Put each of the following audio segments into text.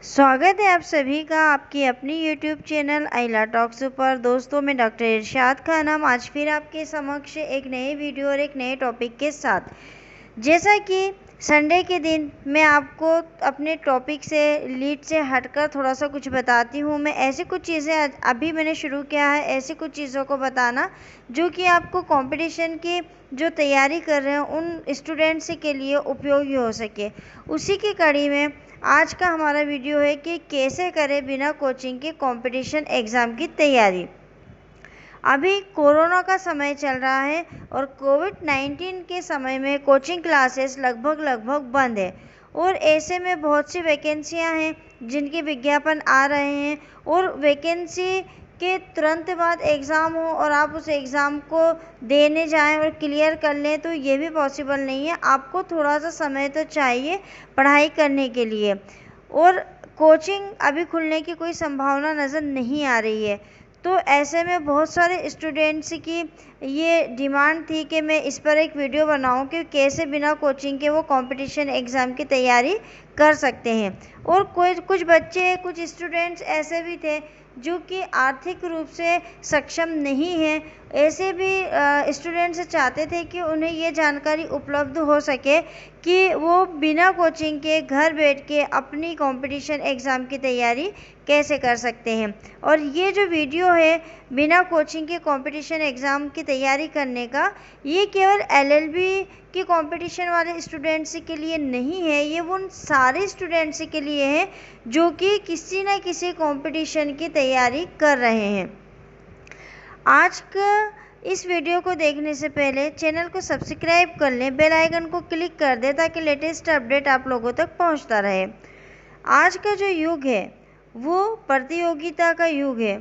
स्वागत है आप सभी का आपकी अपनी YouTube चैनल आइला टॉक्स पर। दोस्तों, मैं डॉक्टर इरशाद खानम आज फिर आपके समक्ष एक नए वीडियो और एक नए टॉपिक के साथ। जैसा कि संडे के दिन मैं आपको अपने टॉपिक से लीड से हटकर थोड़ा सा कुछ बताती हूँ। मैं ऐसी कुछ चीज़ें अभी मैंने शुरू किया है, ऐसी कुछ चीज़ों को बताना जो कि आपको कंपटीशन की जो तैयारी कर रहे हैं उन स्टूडेंट्स के लिए उपयोगी हो सके। उसी की कड़ी में आज का हमारा वीडियो है कि कैसे करें बिना कोचिंग के कंपटीशन एग्ज़ाम की तैयारी। अभी कोरोना का समय चल रहा है और कोविड-19 के समय में कोचिंग क्लासेस लगभग बंद है और ऐसे में बहुत सी वैकेंसियां हैं जिनके विज्ञापन आ रहे हैं और वैकेंसी के तुरंत बाद एग्ज़ाम हो और आप उस एग्ज़ाम को देने जाएं और क्लियर कर लें तो ये भी पॉसिबल नहीं है। आपको थोड़ा सा समय तो चाहिए पढ़ाई करने के लिए और कोचिंग अभी खुलने की कोई संभावना नज़र नहीं आ रही है। तो ऐसे में बहुत सारे स्टूडेंट्स की ये डिमांड थी कि मैं इस पर एक वीडियो बनाऊं कि कैसे बिना कोचिंग के वो कंपटीशन एग्ज़ाम की तैयारी कर सकते हैं। और कुछ बच्चे कुछ स्टूडेंट्स ऐसे भी थे जो कि आर्थिक रूप से सक्षम नहीं हैं। ऐसे भी स्टूडेंट्स चाहते थे कि उन्हें ये जानकारी उपलब्ध हो सके कि वो बिना कोचिंग के घर बैठ के अपनी कंपटीशन एग्ज़ाम की तैयारी कैसे कर सकते हैं। और ये जो वीडियो है बिना कोचिंग के कंपटीशन एग्ज़ाम की तैयारी करने का, ये केवल एलएलबी की कंपटीशन वाले स्टूडेंट्स के लिए नहीं है, ये उन सारे स्टूडेंट्स के लिए है जो कि किसी न किसी कंपटीशन की तैयारी कर रहे हैं। आज का इस वीडियो को देखने से पहले चैनल को सब्सक्राइब कर लें, बेल आइकन को क्लिक कर दें ताकि लेटेस्ट अपडेट आप लोगों तक पहुंचता रहे। आज का जो युग है वो प्रतियोगिता का युग है,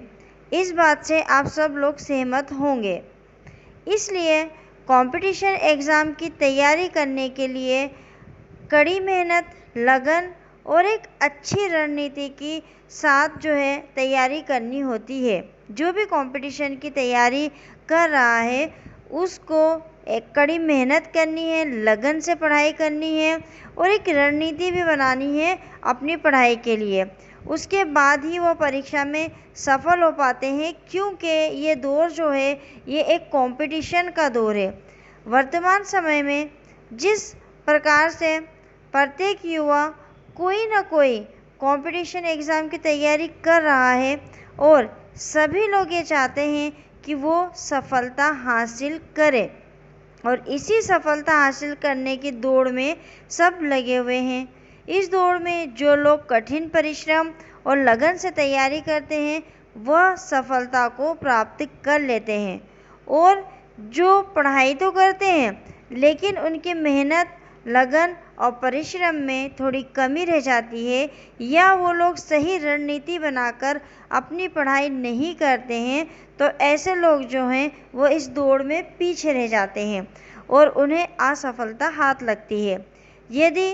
इस बात से आप सब लोग सहमत होंगे। इसलिए कंपटीशन एग्ज़ाम की तैयारी करने के लिए कड़ी मेहनत, लगन और एक अच्छी रणनीति के साथ जो है तैयारी करनी होती है। जो भी कंपटीशन की तैयारी कर रहा है उसको एक कड़ी मेहनत करनी है, लगन से पढ़ाई करनी है और एक रणनीति भी बनानी है अपनी पढ़ाई के लिए। उसके बाद ही वो परीक्षा में सफल हो पाते हैं, क्योंकि ये दौर जो है ये एक कंपटीशन का दौर है। वर्तमान समय में जिस प्रकार से प्रत्येक युवा कोई ना कोई कंपटीशन एग्ज़ाम की तैयारी कर रहा है और सभी लोग ये चाहते हैं कि वो सफलता हासिल करे और इसी सफलता हासिल करने की दौड़ में सब लगे हुए हैं। इस दौड़ में जो लोग कठिन परिश्रम और लगन से तैयारी करते हैं वह सफलता को प्राप्त कर लेते हैं और जो पढ़ाई तो करते हैं लेकिन उनकी मेहनत, लगन और परिश्रम में थोड़ी कमी रह जाती है या वो लोग सही रणनीति बनाकर अपनी पढ़ाई नहीं करते हैं तो ऐसे लोग जो हैं वो इस दौड़ में पीछे रह जाते हैं और उन्हें असफलता हाथ लगती है। यदि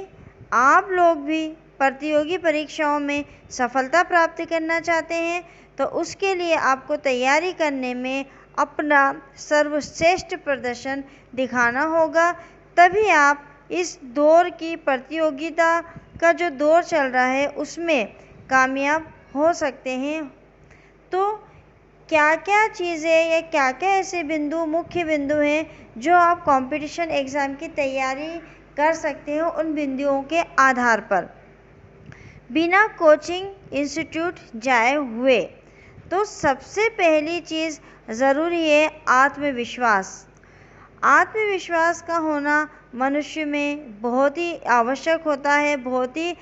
आप लोग भी प्रतियोगी परीक्षाओं में सफलता प्राप्त करना चाहते हैं तो उसके लिए आपको तैयारी करने में अपना सर्वश्रेष्ठ प्रदर्शन दिखाना होगा, तभी आप इस दौर की प्रतियोगिता का जो दौर चल रहा है उसमें कामयाब हो सकते हैं। तो क्या क्या चीज़ें या क्या क्या ऐसे मुख्य बिंदु हैं जो आप कंपटीशन एग्ज़ाम की तैयारी कर सकते हो उन बिंदुओं के आधार पर बिना कोचिंग इंस्टीट्यूट जाए हुए। तो सबसे पहली चीज़ ज़रूरी है आत्मविश्वास। आत्मविश्वास का होना मनुष्य में बहुत ही आवश्यक होता है, बहुत ही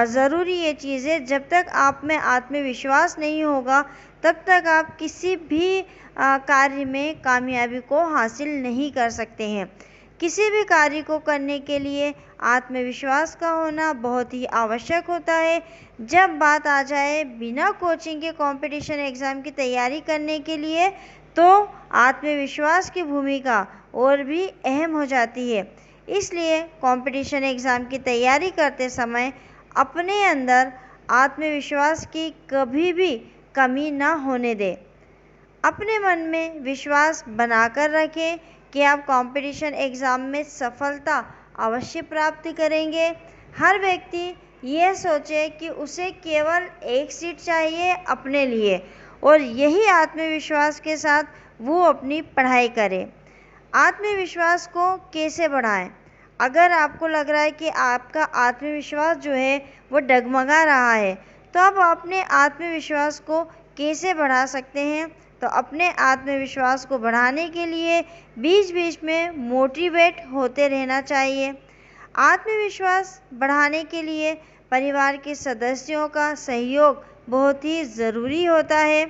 ज़रूरी ये चीज़ है। जब तक आप में आत्मविश्वास नहीं होगा तब तक आप किसी भी कार्य में कामयाबी को हासिल नहीं कर सकते हैं। किसी भी कार्य को करने के लिए आत्मविश्वास का होना बहुत ही आवश्यक होता है। जब बात आ जाए बिना कोचिंग के कंपटीशन एग्ज़ाम की तैयारी करने के लिए तो आत्मविश्वास की भूमिका और भी अहम हो जाती है। इसलिए कंपटीशन एग्ज़ाम की तैयारी करते समय अपने अंदर आत्मविश्वास की कभी भी कमी ना होने दें। अपने मन में विश्वास बनाकर रखें कि आप कंपटीशन एग्ज़ाम में सफलता अवश्य प्राप्त करेंगे। हर व्यक्ति ये सोचे कि उसे केवल एक सीट चाहिए अपने लिए और यही आत्मविश्वास के साथ वो अपनी पढ़ाई करे। आत्मविश्वास को कैसे बढ़ाएं? अगर आपको लग रहा है कि आपका आत्मविश्वास जो है वो डगमगा रहा है, तो आप अपने आत्मविश्वास को कैसे बढ़ा सकते हैं? तो अपने आत्मविश्वास को बढ़ाने के लिए बीच बीच में मोटिवेट होते रहना चाहिए। आत्मविश्वास बढ़ाने के लिए परिवार के सदस्यों का सहयोग बहुत ही ज़रूरी होता है।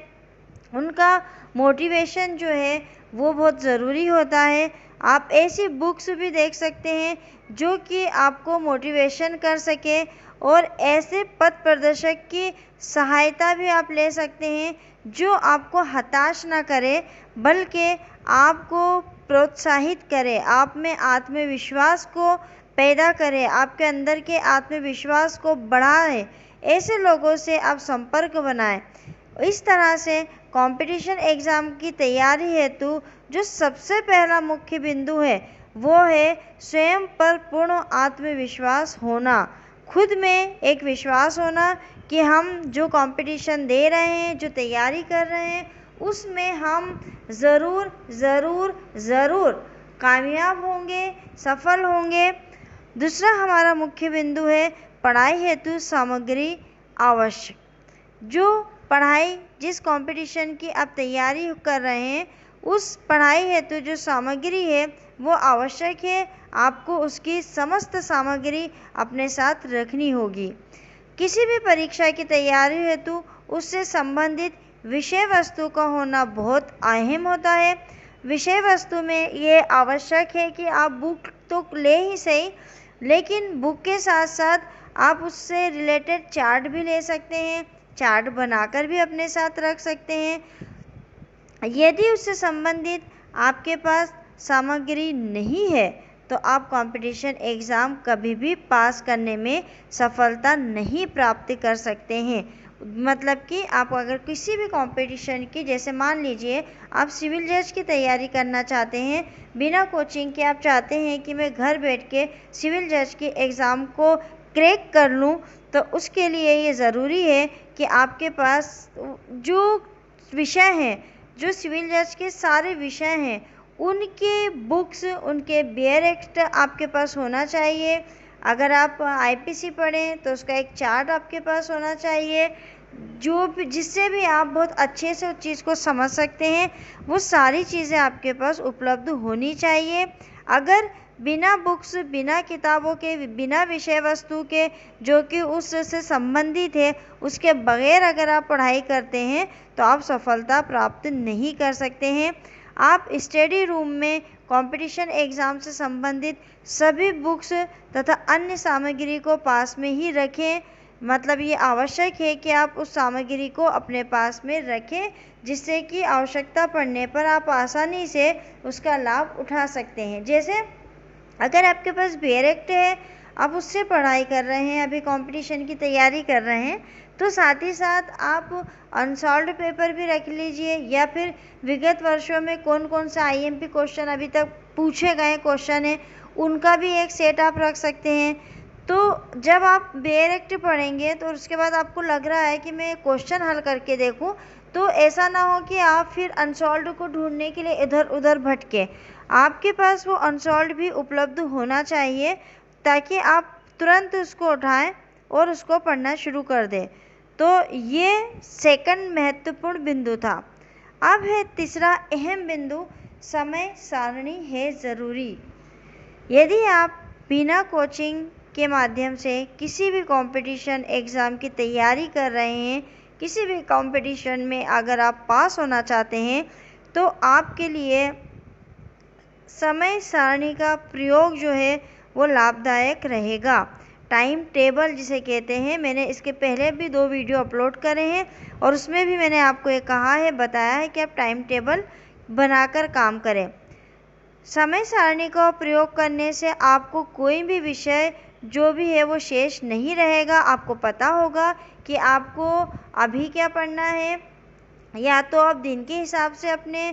उनका मोटिवेशन जो है वो बहुत ज़रूरी होता है। आप ऐसी बुक्स भी देख सकते हैं जो कि आपको मोटिवेशन कर सके, और ऐसे पथ प्रदर्शक की सहायता भी आप ले सकते हैं जो आपको हताश ना करे बल्कि आपको प्रोत्साहित करे, आप में आत्मविश्वास को पैदा करे, आपके अंदर के आत्मविश्वास को बढ़ाए। ऐसे लोगों से आप संपर्क बनाएं। इस तरह से कंपटीशन एग्ज़ाम की तैयारी हेतु जो सबसे पहला मुख्य बिंदु है वो है स्वयं पर पूर्ण आत्मविश्वास होना। खुद में एक विश्वास होना कि हम जो कंपटीशन दे रहे हैं, जो तैयारी कर रहे हैं, उसमें हम ज़रूर ज़रूर ज़रूर कामयाब होंगे, सफल होंगे। दूसरा हमारा मुख्य बिंदु है पढ़ाई हेतु सामग्री आवश्यक। जो पढ़ाई जिस कंपटीशन की आप तैयारी कर रहे हैं, उस पढ़ाई हेतु जो सामग्री है वो आवश्यक है। आपको उसकी समस्त सामग्री अपने साथ रखनी होगी। किसी भी परीक्षा की तैयारी हेतु उससे संबंधित विषय वस्तु का होना बहुत अहम होता है। विषय वस्तु में ये आवश्यक है कि आप बुक तो ले ही सही, लेकिन बुक के साथ साथ आप उससे रिलेटेड चार्ट भी ले सकते हैं, चार्ट बनाकर भी अपने साथ रख सकते हैं। यदि उससे संबंधित आपके पास सामग्री नहीं है तो आप कंपटीशन एग्ज़ाम कभी भी पास करने में सफलता नहीं प्राप्त कर सकते हैं। मतलब कि आप अगर किसी भी कंपटीशन की, जैसे मान लीजिए आप सिविल जज की तैयारी करना चाहते हैं, बिना कोचिंग के आप चाहते हैं कि मैं घर बैठ के सिविल जज के एग्ज़ाम को क्रैक कर लूँ, तो उसके लिए ये ज़रूरी है कि आपके पास जो विषय हैं, जो सिविल जज के सारे विषय हैं, उनके बुक्स, उनके बेयर एक्ट आपके पास होना चाहिए। अगर आप आईपीसी पढ़ें तो उसका एक चार्ट आपके पास होना चाहिए, जो भी जिससे भी आप बहुत अच्छे से उस चीज़ को समझ सकते हैं। वो सारी चीज़ें आपके पास उपलब्ध होनी चाहिए। अगर बिना बुक्स, बिना किताबों के, बिना विषय वस्तु के जो कि उससे संबंधित है, उसके बगैर अगर आप पढ़ाई करते हैं तो आप सफलता प्राप्त नहीं कर सकते हैं। आप स्टडी रूम में कंपटीशन एग्ज़ाम से संबंधित सभी बुक्स तथा अन्य सामग्री को पास में ही रखें। मतलब ये आवश्यक है कि आप उस सामग्री को अपने पास में रखें, जिससे कि आवश्यकता पड़ने पर आप आसानी से उसका लाभ उठा सकते हैं। जैसे अगर आपके पास बेयर एक्ट है, आप उससे पढ़ाई कर रहे हैं, अभी कंपटीशन की तैयारी कर रहे हैं, तो साथ ही साथ आप अनसॉल्व्ड पेपर भी रख लीजिए, या फिर विगत वर्षों में कौन कौन सा आईएमपी क्वेश्चन अभी तक पूछे गए क्वेश्चन है, उनका भी एक सेट आप रख सकते हैं। तो जब आप बेयर एक्ट पढ़ेंगे तो उसके बाद आपको लग रहा है कि मैं क्वेश्चन हल करके देखूं, तो ऐसा ना हो कि आप फिर अनसॉल्व्ड को ढूंढने के लिए इधर उधर भटके। आपके पास वो अनसॉल्व्ड भी उपलब्ध होना चाहिए ताकि आप तुरंत उसको उठाएं और उसको पढ़ना शुरू कर दें। तो ये सेकंड महत्वपूर्ण बिंदु था। अब है तीसरा अहम बिंदु, समय सारणी है ज़रूरी। यदि आप बिना कोचिंग के माध्यम से किसी भी कंपटीशन एग्ज़ाम की तैयारी कर रहे हैं, किसी भी कंपटीशन में अगर आप पास होना चाहते हैं, तो आपके लिए समय सारणी का प्रयोग जो है वो लाभदायक रहेगा। टाइम टेबल जिसे कहते हैं, मैंने इसके पहले भी 2 वीडियो अपलोड करे हैं और उसमें भी मैंने आपको ये कहा है, बताया है कि आप टाइम टेबल बनाकर काम करें। समय सारणी का प्रयोग करने से आपको कोई भी विषय जो भी है वो शेष नहीं रहेगा। आपको पता होगा कि आपको अभी क्या पढ़ना है, या तो आप दिन के हिसाब से अपने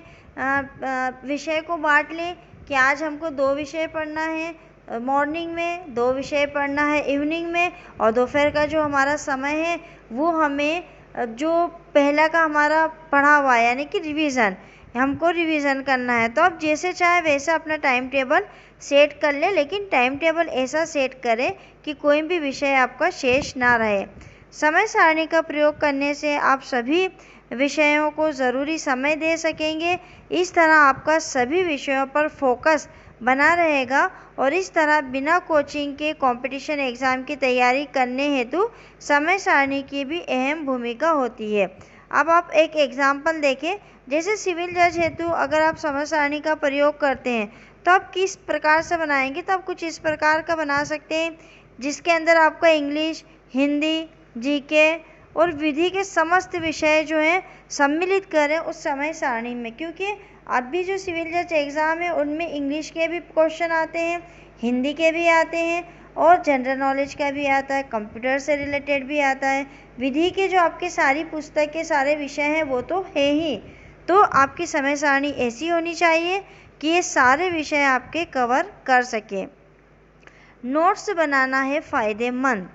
विषय को बांट लें कि आज हमको 2 विषय पढ़ना है, मॉर्निंग में 2 विषय पढ़ना है इवनिंग में, और दोपहर का जो हमारा समय है वो हमें जो पहला का हमारा पढ़ा हुआ है यानी कि रिवीजन, हमको रिवीजन करना है। तो आप जैसे चाहे वैसा अपना टाइम टेबल सेट कर ले, लेकिन टाइम टेबल ऐसा सेट करें कि कोई भी विषय आपका शेष ना रहे। समय सारणी का प्रयोग करने से आप सभी विषयों को ज़रूरी समय दे सकेंगे। इस तरह आपका सभी विषयों पर फोकस बना रहेगा और इस तरह बिना कोचिंग के कंपटीशन एग्ज़ाम की तैयारी करने हेतु समय सारणी की भी अहम भूमिका होती है। अब आप एक एग्जाम्पल देखें, जैसे सिविल जज हेतु अगर आप समय सारणी का प्रयोग करते हैं तो आप किस प्रकार से बनाएंगे, तो आप कुछ इस प्रकार का बना सकते हैं जिसके अंदर आपका इंग्लिश, हिंदी, जीके और विधि के समस्त विषय जो हैं सम्मिलित करें उस समय सारणी में, क्योंकि अभी जो सिविल जज एग्ज़ाम है उनमें इंग्लिश के भी क्वेश्चन आते हैं, हिंदी के भी आते हैं और जनरल नॉलेज का भी आता है, कंप्यूटर से रिलेटेड भी आता है। विधि के जो आपके सारी पुस्तक के सारे विषय हैं वो तो है ही, तो आपकी समय सारणी ऐसी होनी चाहिए कि ये सारे विषय आपके कवर कर सके। नोट्स बनाना है फ़ायदेमंद।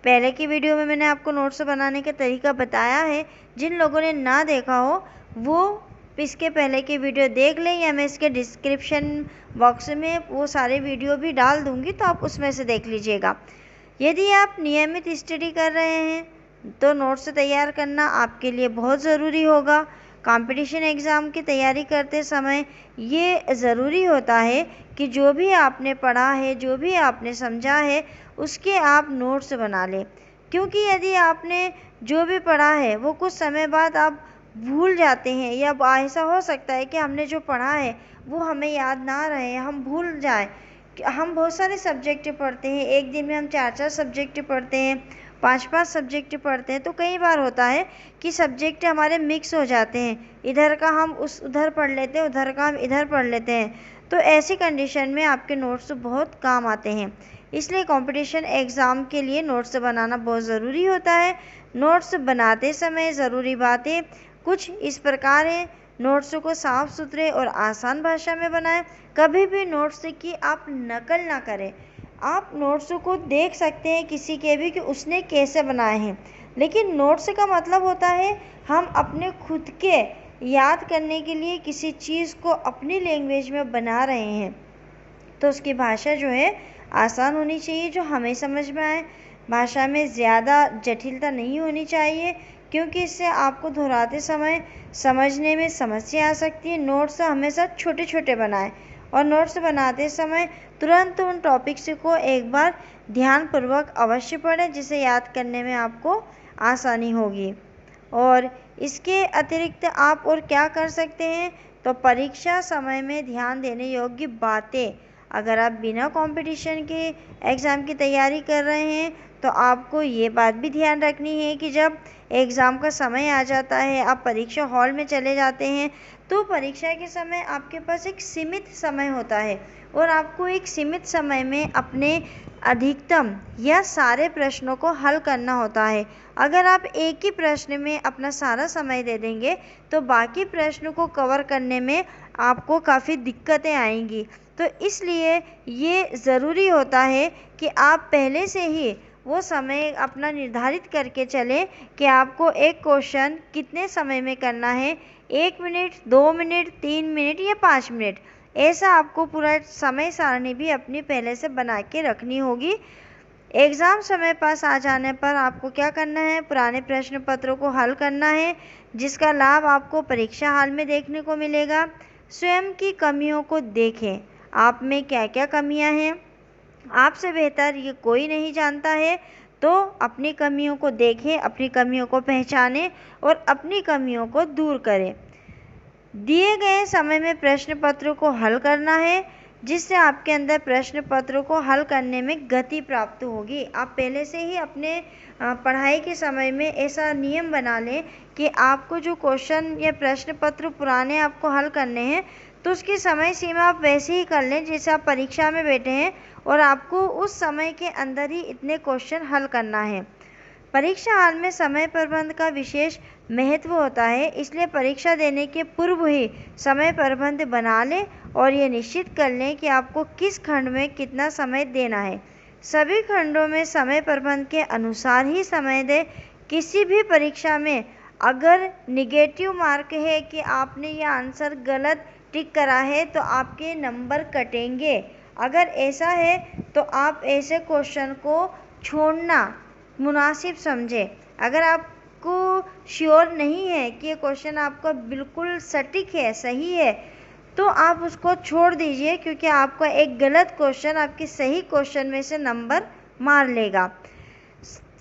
पहले की वीडियो में मैंने आपको नोट्स बनाने का तरीका बताया है, जिन लोगों ने ना देखा हो वो इसके पहले की वीडियो देख लें, या मैं इसके डिस्क्रिप्शन बॉक्स में वो सारे वीडियो भी डाल दूंगी तो आप उसमें से देख लीजिएगा। यदि आप नियमित स्टडी कर रहे हैं तो नोट्स तैयार करना आपके लिए बहुत ज़रूरी होगा। कंपटीशन एग्ज़ाम की तैयारी करते समय ये ज़रूरी होता है कि जो भी आपने पढ़ा है, जो भी आपने समझा है, उसके आप नोट्स बना लें, क्योंकि यदि आपने जो भी पढ़ा है वो कुछ समय बाद आप भूल जाते हैं, या ऐसा हो सकता है कि हमने जो पढ़ा है वो हमें याद ना रहे, हम भूल जाएं। हम बहुत सारे सब्जेक्ट पढ़ते हैं, एक दिन में हम 4-4 सब्जेक्ट पढ़ते हैं, 5-5 सब्जेक्ट पढ़ते हैं, तो कई बार होता है कि सब्जेक्ट हमारे मिक्स हो जाते हैं, इधर का हम उधर पढ़ लेते हैं, उधर का हम इधर पढ़ लेते हैं। तो ऐसी कंडीशन में आपके नोट्स बहुत काम आते हैं, इसलिए कंपटीशन एग्ज़ाम के लिए नोट्स बनाना बहुत ज़रूरी होता है। नोट्स बनाते समय ज़रूरी बातें कुछ इस प्रकार हैं। नोट्स को साफ सुथरे और आसान भाषा में बनाएं। कभी भी नोट्स की आप नकल ना करें। आप नोट्स को देख सकते हैं किसी के भी कि उसने कैसे बनाए हैं, लेकिन नोट्स का मतलब होता है हम अपने खुद के याद करने के लिए किसी चीज़ को अपनी लैंग्वेज में बना रहे हैं, तो उसकी भाषा जो है आसान होनी चाहिए, जो हमें समझ में आए। भाषा में ज़्यादा जटिलता नहीं होनी चाहिए, क्योंकि इससे आपको दोहराते समय समझने में समस्या आ सकती है। नोट्स हमेशा छोटे छोटे बनाएं और नोट्स बनाते समय तुरंत उन टॉपिक्स को एक बार ध्यानपूर्वक अवश्य पढ़ें, जिसे याद करने में आपको आसानी होगी। और इसके अतिरिक्त आप और क्या कर सकते हैं, तो परीक्षा समय में ध्यान देने योग्य बातें। अगर आप बिना कंपटीशन के एग्ज़ाम की तैयारी कर रहे हैं तो आपको ये बात भी ध्यान रखनी है कि जब एग्ज़ाम का समय आ जाता है, आप परीक्षा हॉल में चले जाते हैं, तो परीक्षा के समय आपके पास एक सीमित समय होता है और आपको एक सीमित समय में अपने अधिकतम या सारे प्रश्नों को हल करना होता है। अगर आप एक ही प्रश्न में अपना सारा समय दे देंगे तो बाकी प्रश्नों को कवर करने में आपको काफ़ी दिक्कतें आएंगी। तो इसलिए ये ज़रूरी होता है कि आप पहले से ही वो समय अपना निर्धारित करके चलें कि आपको एक क्वेश्चन कितने समय में करना है, 1 मिनट, 2 मिनट, 3 मिनट या 5 मिनट, ऐसा आपको पूरा समय सारणी भी अपनी पहले से बना के रखनी होगी। एग्ज़ाम समय पास आ जाने पर आपको क्या करना है, पुराने प्रश्न पत्रों को हल करना है, जिसका लाभ आपको परीक्षा हाल में देखने को मिलेगा। स्वयं की कमियों को देखें, आप में क्या क्या कमियां हैं, आपसे बेहतर ये कोई नहीं जानता है, तो अपनी कमियों को देखें, अपनी कमियों को पहचानें और अपनी कमियों को दूर करें। दिए गए समय में प्रश्न पत्र को हल करना है, जिससे आपके अंदर प्रश्न पत्रों को हल करने में गति प्राप्त होगी। आप पहले से ही अपने पढ़ाई के समय में ऐसा नियम बना लें कि आपको जो क्वेश्चन या प्रश्न पत्र पुराने आपको हल करने हैं, तो उसकी समय सीमा आप वैसे ही कर लें जैसे आप परीक्षा में बैठे हैं और आपको उस समय के अंदर ही इतने क्वेश्चन हल करना है। परीक्षा हाल में समय प्रबंध का विशेष महत्व होता है, इसलिए परीक्षा देने के पूर्व ही समय प्रबंध बना लें और ये निश्चित कर लें कि आपको किस खंड में कितना समय देना है। सभी खंडों में समय प्रबंध के अनुसार ही समय दें। किसी भी परीक्षा में अगर निगेटिव मार्क है कि आपने ये आंसर गलत टिक करा है तो आपके नंबर कटेंगे। अगर ऐसा है तो आप ऐसे क्वेश्चन को छोड़ना मुनासिब समझे। अगर आपको श्योर नहीं है कि ये क्वेश्चन आपका बिल्कुल सटीक है, सही है, तो आप उसको छोड़ दीजिए, क्योंकि आपका एक गलत क्वेश्चन आपके सही क्वेश्चन में से नंबर मार लेगा।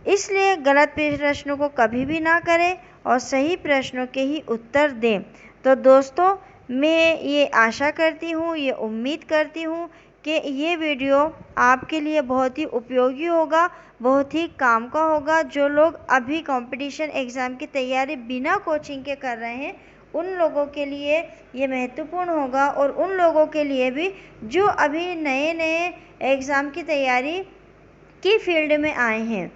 इसलिए गलत प्रश्नों को कभी भी ना करें और सही प्रश्नों के ही उत्तर दें। तो दोस्तों, मैं ये आशा करती हूँ, ये उम्मीद करती हूँ कि ये वीडियो आपके लिए बहुत ही उपयोगी होगा, बहुत ही काम का होगा। जो लोग अभी कंपटीशन एग्ज़ाम की तैयारी बिना कोचिंग के कर रहे हैं, उन लोगों के लिए ये महत्वपूर्ण होगा, और उन लोगों के लिए भी जो अभी नए नए एग्ज़ाम की तैयारी की फील्ड में आए हैं।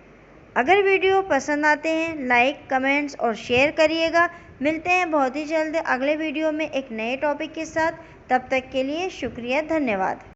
अगर वीडियो पसंद आते हैं, लाइक, कमेंट्स और शेयर करिएगा। मिलते हैं बहुत ही जल्द अगले वीडियो में एक नए टॉपिक के साथ। तब तक के लिए शुक्रिया, धन्यवाद।